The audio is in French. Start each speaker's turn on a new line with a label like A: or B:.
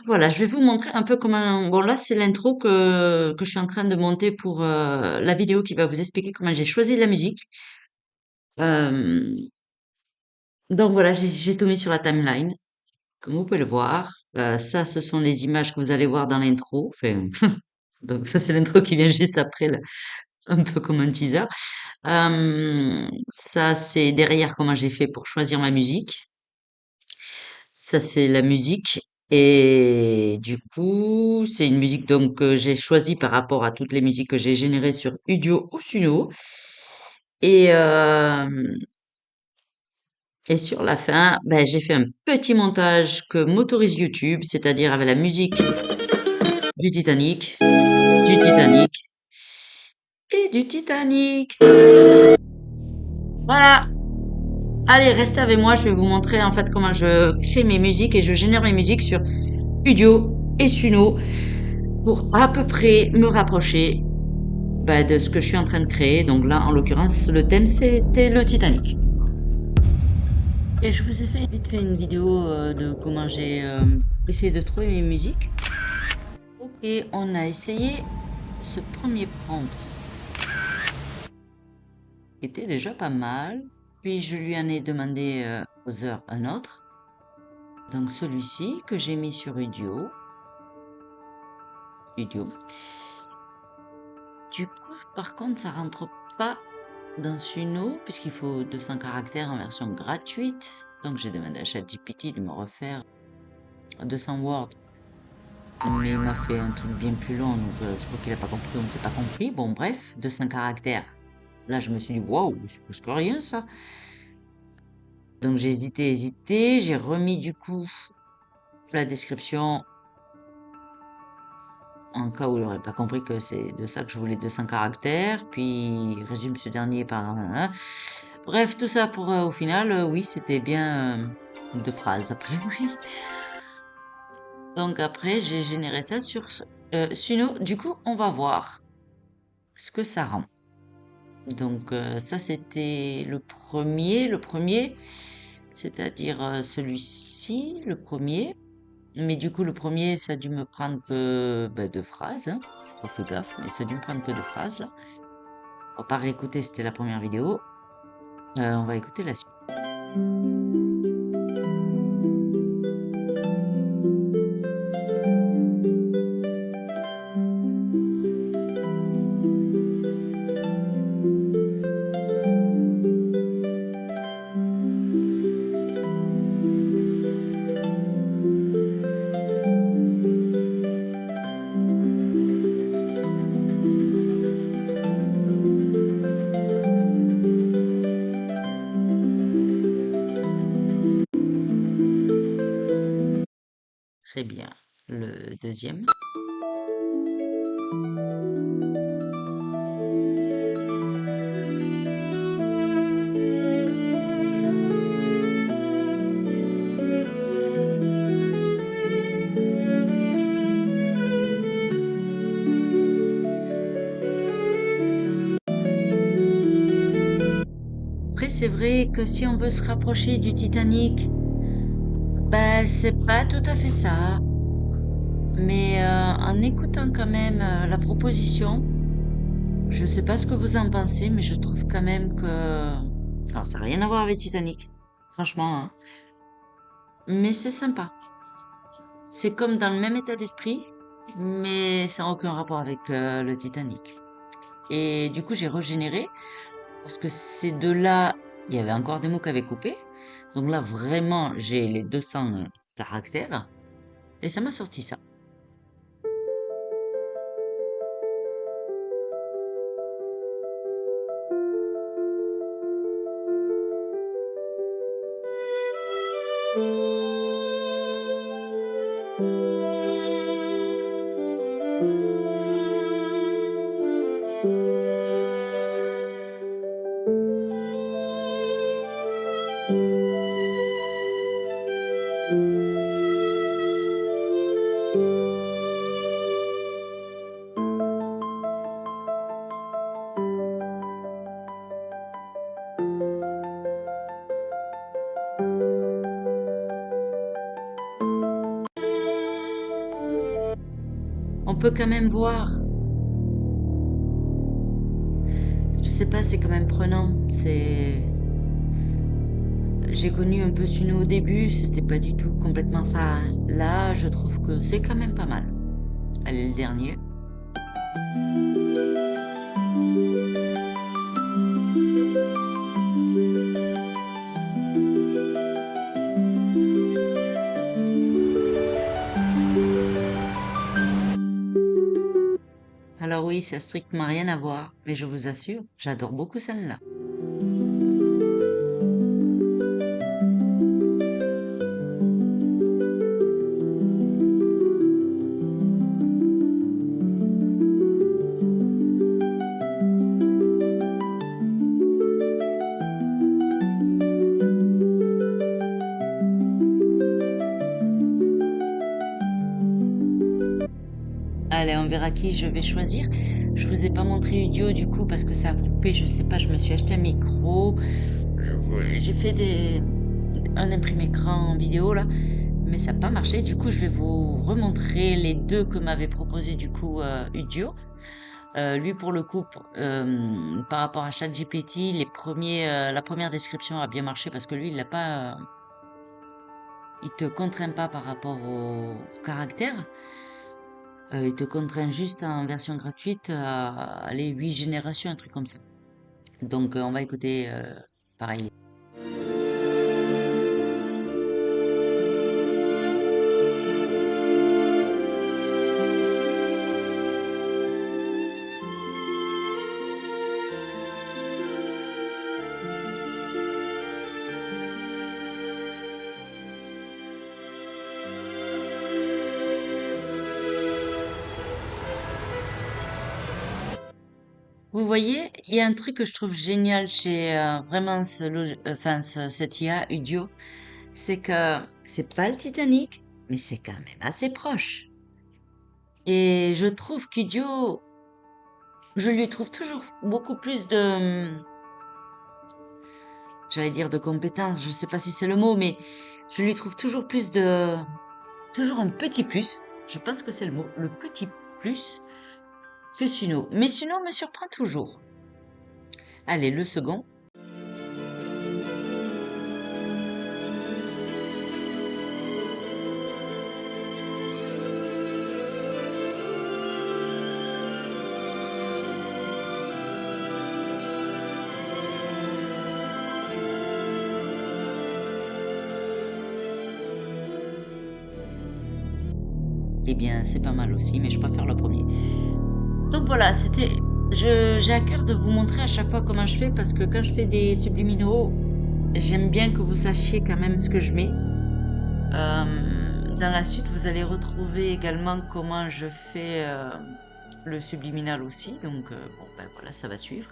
A: Voilà, je vais vous montrer un peu comment. Bon, là, c'est l'intro que je suis en train de monter pour la vidéo qui va vous expliquer comment j'ai choisi la musique. Euh, donc voilà, j'ai tout mis sur la timeline, comme vous pouvez le voir. Ça, ce sont les images que vous allez voir dans l'intro. Enfin, donc ça, c'est l'intro qui vient juste après, là, un peu comme un teaser. Ça, c'est derrière comment j'ai fait pour choisir ma musique. Ça, c'est la musique. Et du coup, c'est une musique donc que j'ai choisie par rapport à toutes les musiques que j'ai générées sur Udio ou Suno. Et, euh, et sur la fin, ben, j'ai fait un petit montage que m'autorise YouTube, c'est-à-dire avec la musique du Titanic et du Titanic. Voilà. Allez, restez avec moi, je vais vous montrer en fait comment je crée mes musiques et je génère mes musiques sur Udio et Suno pour à peu près me rapprocher de ce que je suis en train de créer. Donc là, en l'occurrence, le thème, c'était le Titanic. Et je vous ai fait vite fait une vidéo de comment j'ai essayé de trouver mes musiques. Ok, on a essayé ce premier prompt qui était déjà pas mal. Puis je lui en ai demandé aux heures un autre. Donc celui-ci que j'ai mis sur Udio. Du coup, par contre, ça rentre pas dans Suno, puisqu'il faut 200 caractères en version gratuite. Donc j'ai demandé à ChatGPT de me refaire 200 Word. Mais il m'a fait un truc bien plus long, donc je crois qu'il a pas compris, on ne s'est pas compris. Bon, bref, 200 caractères. Là, je me suis dit, waouh, c'est presque rien ça. Donc j'ai hésité, j'ai remis du coup la description en cas où il n'aurait pas compris que c'est de ça que je voulais 200 caractères, puis résume ce dernier par... Bref, tout ça pour au final, oui, c'était bien deux phrases après, oui. Donc après, j'ai généré ça sur Suno. Du coup, on va voir ce que ça rend. Donc ça, c'était le premier, c'est-à-dire celui-ci, le premier. Mais du coup, le premier, ça a dû me prendre que deux phrases. Hein. J'ai pas fait gaffe, mais ça a dû me prendre que deux phrases là. On va pas réécouter, c'était la première vidéo. On va écouter la suite. Très bien. Le deuxième. Après, c'est vrai que si on veut se rapprocher du Titanic, bah c'est pas tout à fait ça. Mais en écoutant quand même la proposition, je sais pas ce que vous en pensez, mais je trouve quand même que... Alors, ça n'a rien à voir avec Titanic, franchement, hein. Mais c'est sympa. C'est comme dans le même état d'esprit, mais ça n'a aucun rapport avec le Titanic. Et du coup, j'ai régénéré, parce que ces deux-là, il y avait encore des mots qui avaient coupé. Donc là, vraiment, j'ai les 200 caractères, et ça m'a sorti ça. on peut quand même voir. Je sais pas, c'est quand même prenant. J'ai connu un peu Suno au début, c'était pas du tout complètement ça, hein. Là, je trouve que c'est quand même pas mal. Allez, le dernier. Alors oui, ça a strictement rien à voir, mais je vous assure, j'adore beaucoup celle-là. Allez, on verra qui je vais choisir. Je vous ai pas montré Udio du coup parce que ça a coupé, je sais pas, je me suis acheté un micro. J'ai fait un imprimé écran vidéo là, mais ça n'a pas marché. Du coup, je vais vous remontrer les deux que m'avait proposé du coup Udio. Lui pour le coup, par rapport à ChatGPT, la première description a bien marché parce que lui, il l'a pas, il te contraint pas par rapport au caractère. Il te contraint juste en version gratuite à les 8 générations, un truc comme ça. Donc on va écouter pareil. Vous voyez, il y a un truc que je trouve génial chez vraiment cette IA Udio, c'est que c'est pas le Titanic, mais c'est quand même assez proche. Et je trouve qu'Udio, je lui trouve toujours beaucoup plus j'allais dire de compétences, je sais pas si c'est le mot, mais je lui trouve toujours un petit plus. Je pense que c'est le mot, le petit plus que Suno. Mais Suno me surprend toujours. Allez, le second. Eh bien, c'est pas mal aussi, mais je préfère le premier. Donc voilà, j'ai à cœur de vous montrer à chaque fois comment je fais parce que quand je fais des subliminaux, j'aime bien que vous sachiez quand même ce que je mets. Dans la suite, vous allez retrouver également comment je fais le subliminal aussi. Donc bon, ben voilà, ça va suivre.